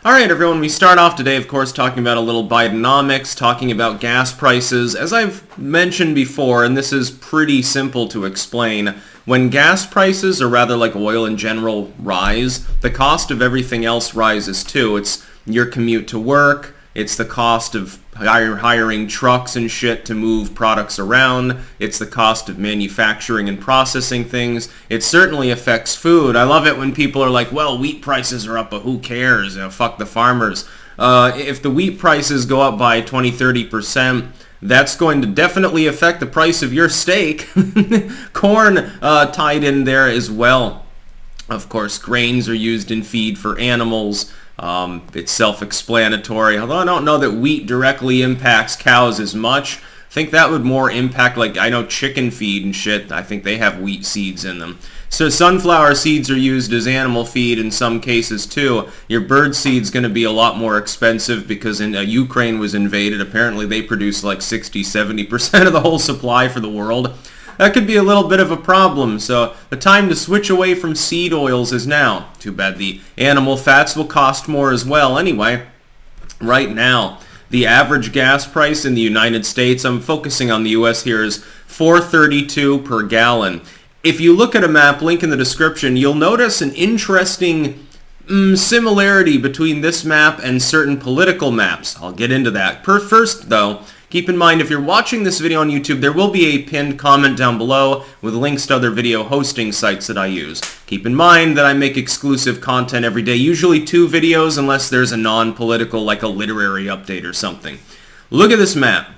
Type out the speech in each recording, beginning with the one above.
Alright everyone, we start off today of course talking about a little Bidenomics, talking about gas prices. As I've mentioned before, and this is pretty simple to explain, when gas prices, or rather like oil in general, rise, the cost of everything else rises too. It's your commute to work, it's the cost of hiring trucks and shit to move products around. It's the cost of manufacturing and processing things. It certainly affects food. I love it when people are like, well, wheat prices are up, but who cares? Fuck the farmers. If the wheat prices go up by 20-30%, that's going to definitely affect the price of your steak. Corn tied in there as well. Of course, grains are used in feed for animals. It's self-explanatory, although I don't know that wheat directly impacts cows as much. I think that would more impact, like, I know chicken feed and shit, I think they have wheat seeds in them. So sunflower seeds are used as animal feed in some cases too. Your bird seed's going to be a lot more expensive because Ukraine was invaded. Apparently they produce like 60-70% of the whole supply for the world. That could be a little bit of a problem, so the time to switch away from seed oils is now. Too bad the animal fats will cost more as well. Anyway, right now, the average gas price in the United States, I'm focusing on the US here, is $4.32 per gallon. If you look at a map, link in the description, you'll notice an interesting similarity between this map and certain political maps. I'll get into that. First, though, keep in mind, if you're watching this video on YouTube, there will be a pinned comment down below with links to other video hosting sites that I use. Keep in mind that I make exclusive content every day, usually 2 videos unless there's a non-political, like a literary update or something. Look at this map.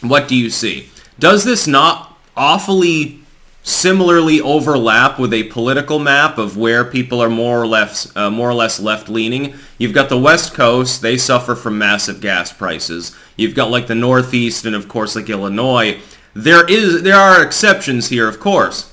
What do you see? Does this not awfully similarly overlap with a political map of where people are more or less left-leaning? You've got the West Coast, they suffer from massive gas prices. You've got like the Northeast and of course like Illinois. There are exceptions here, of course.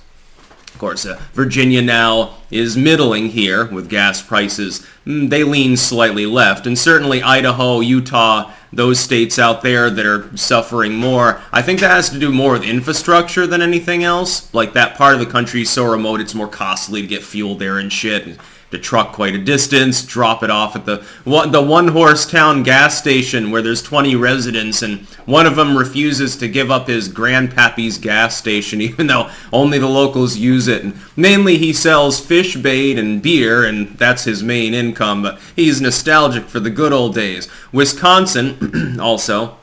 Virginia now is middling here with gas prices. They lean slightly left, and certainly Idaho, Utah, those states out there that are suffering more. I think that has to do more with infrastructure than anything else. Like that part of the country is so remote, it's more costly to get fuel there and shit. To truck quite a distance, drop it off at the one-horse town gas station where there's 20 residents, and one of them refuses to give up his grandpappy's gas station even though only the locals use it. And mainly he sells fish bait and beer, and that's his main income, but he's nostalgic for the good old days. Wisconsin, also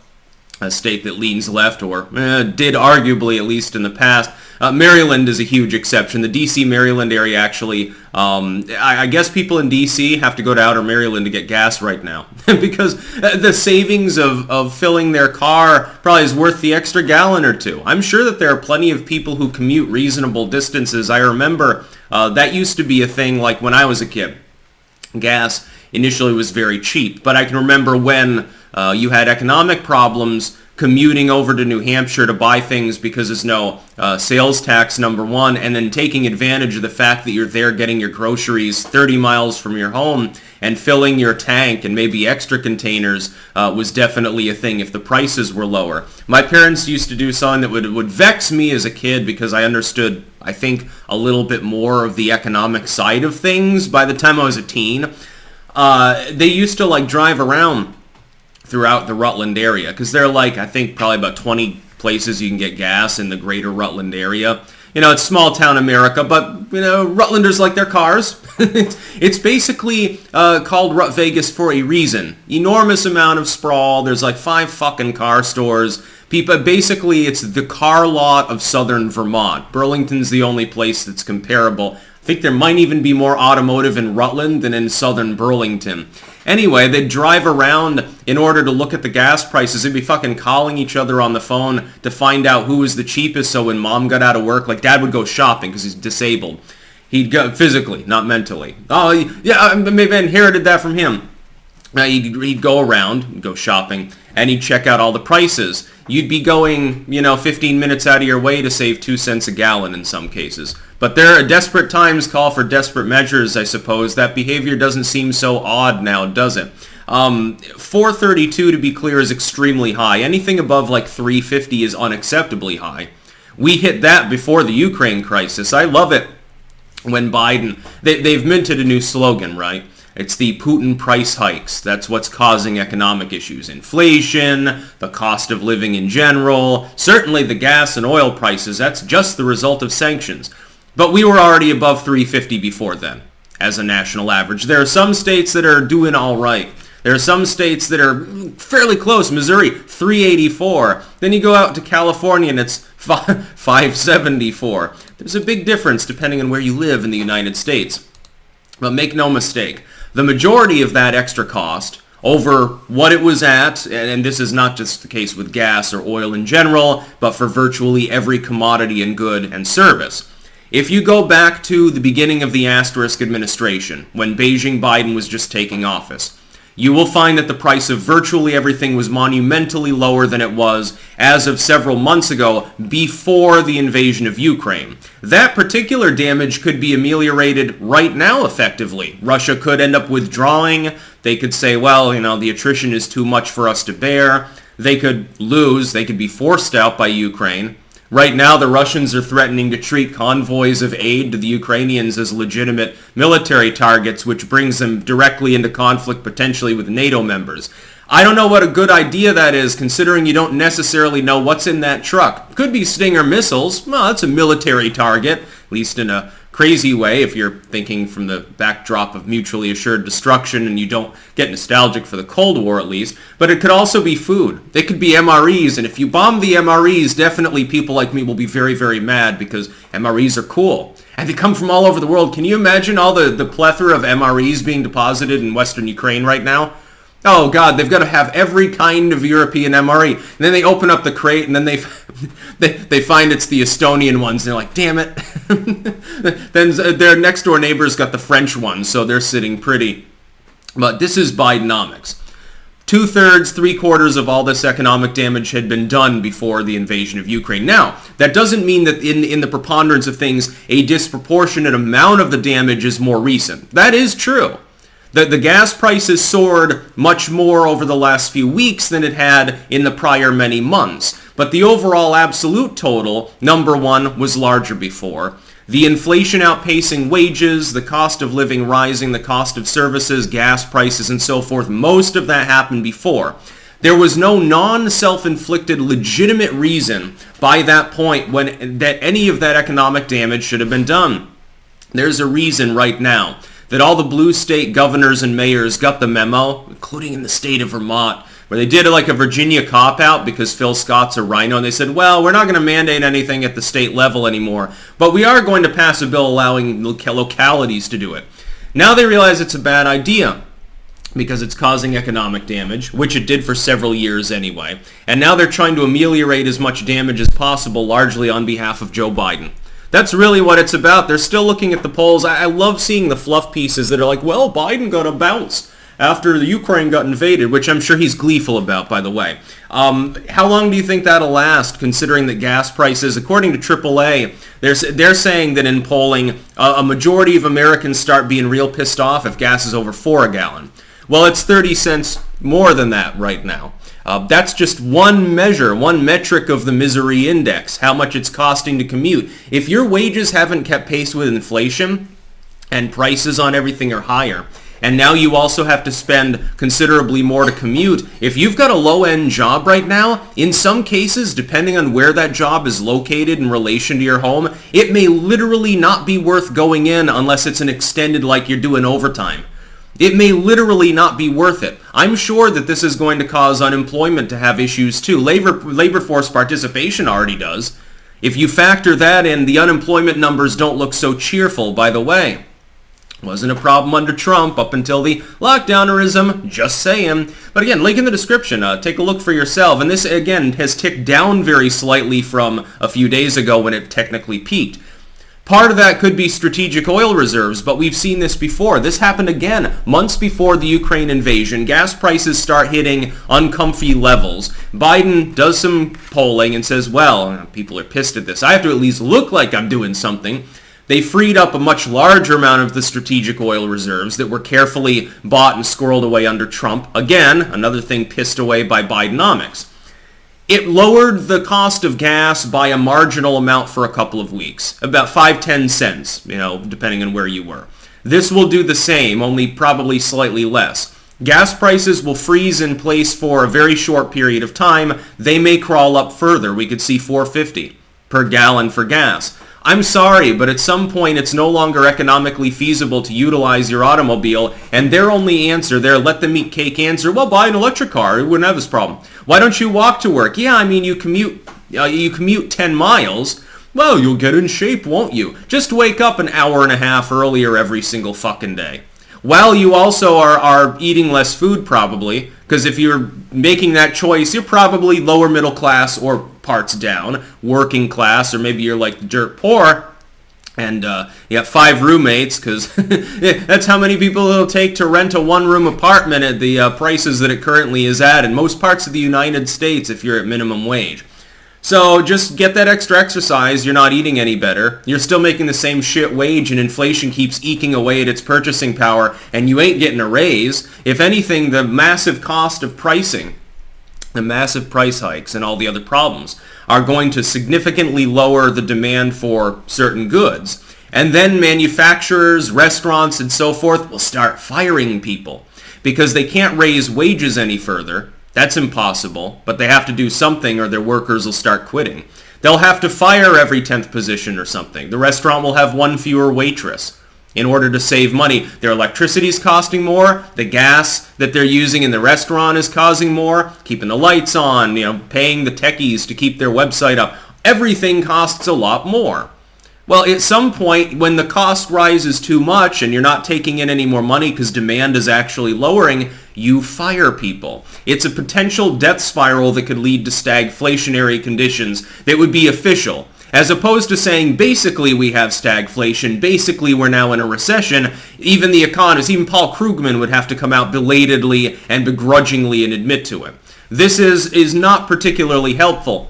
a state that leans left, or did arguably, at least in the past. Maryland is a huge exception. The D.C. Maryland area actually, I guess people in D.C. have to go to outer Maryland to get gas right now because the savings of filling their car probably is worth the extra gallon or two. I'm sure that there are plenty of people who commute reasonable distances. I remember that used to be a thing like when I was a kid. Gas initially was very cheap, but I can remember when you had economic problems commuting over to New Hampshire to buy things because there's no sales tax, number one, and then taking advantage of the fact that you're there getting your groceries 30 miles from your home and filling your tank and maybe extra containers was definitely a thing if the prices were lower. My parents used to do something that would vex me as a kid because I understood, I think, a little bit more of the economic side of things by the time I was a teen. They used to like drive around throughout the Rutland area because there are like, I think, probably about 20 places you can get gas in the greater Rutland area. You know, it's small town America, but, you know, Rutlanders like their cars. It's basically called Rut Vegas for a reason. Enormous amount of sprawl. There's like 5 fucking car stores. Basically, it's the car lot of southern Vermont. Burlington's the only place that's comparable. I think there might even be more automotive in Rutland than in southern Burlington. Anyway, they'd drive around in order to look at the gas prices. They'd be fucking calling each other on the phone to find out who was the cheapest, so when mom got out of work, like dad would go shopping because he's disabled. He'd go physically, not mentally. Oh, yeah, maybe I inherited that from him. He'd go around, go shopping, and he'd check out all the prices. You'd be going, 15 minutes out of your way to save 2 cents a gallon in some cases. But there are desperate times call for desperate measures, I suppose. That behavior doesn't seem so odd now, does it? $4.32, to be clear, is extremely high. Anything above like $3.50 is unacceptably high. We hit that before the Ukraine crisis. I love it when Biden, they've minted a new slogan, right? It's the Putin price hikes. That's what's causing economic issues. Inflation, the cost of living in general, certainly the gas and oil prices. That's just the result of sanctions. But we were already above 350 before then as a national average. There are some states that are doing all right. There are some states that are fairly close. Missouri, 384. Then you go out to California and it's 574. There's a big difference depending on where you live in the United States. But make no mistake, the majority of that extra cost over what it was at, and this is not just the case with gas or oil in general, but for virtually every commodity and good and service. If you go back to the beginning of the asterisk administration, when Beijing Biden was just taking office, you will find that the price of virtually everything was monumentally lower than it was as of several months ago before the invasion of Ukraine. That particular damage could be ameliorated right now effectively. Russia could end up withdrawing. They could say, well, the attrition is too much for us to bear. They could lose. They could be forced out by Ukraine. Right now, the Russians are threatening to treat convoys of aid to the Ukrainians as legitimate military targets, which brings them directly into conflict potentially with NATO members. I don't know what a good idea that is, considering you don't necessarily know what's in that truck. Could be Stinger missiles. Well, that's a military target, at least in a crazy way if you're thinking from the backdrop of mutually assured destruction and you don't get nostalgic for the Cold War at least. But it could also be food. They could be MREs, and if you bomb the MREs, definitely people like me will be very, very mad because MREs are cool. And they come from all over the world. Can you imagine all the plethora of MREs being deposited in Western Ukraine right now? Oh God, they've got to have every kind of European MRE. And then they open up the crate and then they find it's the Estonian ones. And they're like, damn it. Then their next door neighbor's got the French ones, so they're sitting pretty. But this is Bidenomics. 2/3, 3/4 of all this economic damage had been done before the invasion of Ukraine. Now, that doesn't mean that in the preponderance of things, a disproportionate amount of the damage is more recent. That is true. The gas prices soared much more over the last few weeks than it had in the prior many months. But the overall absolute total, number one, was larger before. The inflation outpacing wages, the cost of living rising, the cost of services, gas prices, and so forth, most of that happened before. There was no non-self-inflicted legitimate reason by that point that any of that economic damage should have been done. There's a reason right now that all the blue state governors and mayors got the memo, including in the state of Vermont, where they did like a Virginia cop-out because Phil Scott's a rhino, and they said, well, we're not going to mandate anything at the state level anymore, but we are going to pass a bill allowing localities to do it. Now they realize it's a bad idea because it's causing economic damage, which it did for several years anyway, and now they're trying to ameliorate as much damage as possible, largely on behalf of Joe Biden. That's really what it's about. They're still looking at the polls. I love seeing the fluff pieces that are like, well, Biden got a bounce after the Ukraine got invaded, which I'm sure he's gleeful about, by the way. How long do you think that'll last, considering that gas prices, according to AAA, they're saying that in polling, a majority of Americans start being real pissed off if gas is over $4 a gallon. Well, it's 30 cents more than that right now. That's just one measure, one metric of the misery index, how much it's costing to commute. If your wages haven't kept pace with inflation and prices on everything are higher, and now you also have to spend considerably more to commute, if you've got a low-end job right now, in some cases, depending on where that job is located in relation to your home, it may literally not be worth going in unless it's an extended, like you're doing overtime. It may literally not be worth it. I'm sure that this is going to cause unemployment to have issues too. Labor force participation already does. If you factor that in, the unemployment numbers don't look so cheerful, by the way. Wasn't a problem under Trump up until the lockdownerism, just saying. But again, link in the description. Take a look for yourself. And this, again, has ticked down very slightly from a few days ago when it technically peaked. Part of that could be strategic oil reserves, but we've seen this before. This happened again months before the Ukraine invasion. Gas prices start hitting uncomfy levels. Biden does some polling and says, well, people are pissed at this. I have to at least look like I'm doing something. They freed up a much larger amount of the strategic oil reserves that were carefully bought and squirreled away under Trump. Again, another thing pissed away by Bidenomics. It lowered the cost of gas by a marginal amount for a couple of weeks, about 5-10 cents, depending on where you were. This will do the same, only probably slightly less. Gas prices will freeze in place for a very short period of time. They may crawl up further. We could see $4.50 per gallon for gas. I'm sorry, but at some point it's no longer economically feasible to utilize your automobile, and their only answer, their let them eat cake answer, well, buy an electric car. You wouldn't have this problem. Why don't you walk to work? Yeah, I mean, you commute 10 miles. Well, you'll get in shape, won't you? Just wake up an hour and a half earlier every single fucking day. Well, you also are eating less food probably, because if you're making that choice, you're probably lower middle class or parts down, working class, or maybe you're like dirt poor, and you have 5 roommates, because that's how many people it'll take to rent a one-room apartment at the prices that it currently is at in most parts of the United States if you're at minimum wage. So just get that extra exercise. You're not eating any better. You're still making the same shit wage, and inflation keeps eking away at its purchasing power, and you ain't getting a raise. If anything, the massive cost of pricing, the massive price hikes, and all the other problems are going to significantly lower the demand for certain goods. And then manufacturers, restaurants, and so forth will start firing people because they can't raise wages any further. That's impossible, but they have to do something or their workers will start quitting. They'll have to fire every 10th position or something. The restaurant will have one fewer waitress in order to save money. Their electricity is costing more. The gas that they're using in the restaurant is causing more. Keeping the lights on, paying the techies to keep their website up. Everything costs a lot more. Well, at some point, when the cost rises too much and you're not taking in any more money because demand is actually lowering, you fire people. It's a potential death spiral that could lead to stagflationary conditions that would be official. As opposed to saying, basically we have stagflation, basically we're now in a recession, even the economists, even Paul Krugman would have to come out belatedly and begrudgingly and admit to it. This is not particularly helpful.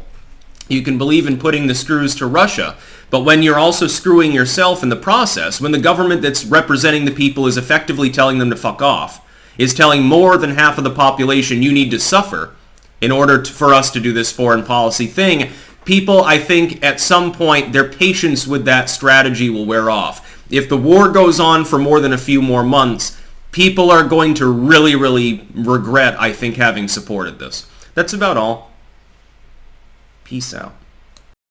You can believe in putting the screws to Russia, but when you're also screwing yourself in the process, when the government that's representing the people is effectively telling them to fuck off, is telling more than half of the population you need to suffer in order for us to do this foreign policy thing, people, I think, at some point, their patience with that strategy will wear off. If the war goes on for more than a few more months, people are going to really, really regret, I think, having supported this. That's about all. Peace out.